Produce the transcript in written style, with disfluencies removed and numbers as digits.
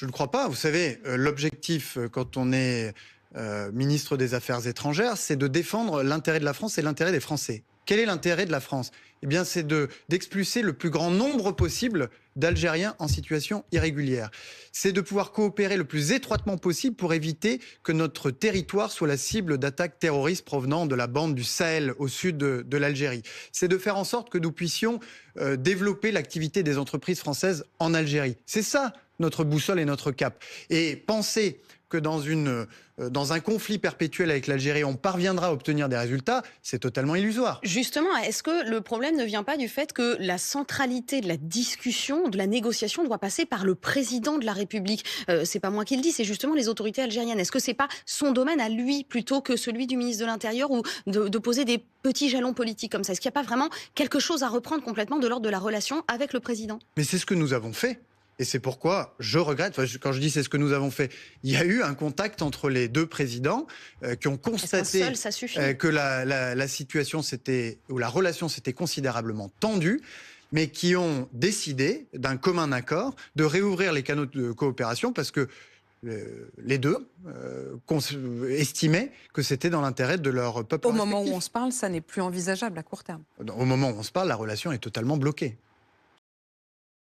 Je ne crois pas. Vous savez, l'objectif, quand on est ministre des Affaires étrangères, c'est de défendre l'intérêt de la France et l'intérêt des Français. Quel est l'intérêt de la France? Eh bien, c'est d'expulser le plus grand nombre possible d'Algériens en situation irrégulière. C'est de pouvoir coopérer le plus étroitement possible pour éviter que notre territoire soit la cible d'attaques terroristes provenant de la bande du Sahel au sud de l'Algérie. C'est de faire en sorte que nous puissions développer l'activité des entreprises françaises en Algérie. C'est ça notre boussole et notre cap. Et penser que dans un conflit perpétuel avec l'Algérie, on parviendra à obtenir des résultats, c'est totalement illusoire. Justement, est-ce que le problème ne vient pas du fait que la centralité de la discussion, de la négociation doit passer par le président de la République? C'est pas moi qui le dis, c'est justement les autorités algériennes. Est-ce que c'est pas son domaine à lui plutôt que celui du ministre de l'Intérieur ou de poser des petits jalons politiques comme ça? Est-ce qu'il n'y a pas vraiment quelque chose à reprendre complètement de l'ordre de la relation avec le président? Mais c'est ce que nous avons fait. Et c'est pourquoi je regrette, quand je dis c'est ce que nous avons fait, il y a eu un contact entre les deux présidents qui ont constaté Seul, ça suffit. que la situation ou la relation s'était considérablement tendue, mais qui ont décidé d'un commun accord de réouvrir les canaux de coopération parce que les deux estimaient que c'était dans l'intérêt de leur peuple Au moment où respectif. on se parle, ça n'est plus envisageable à court terme. Au moment où on se parle, la relation est totalement bloquée.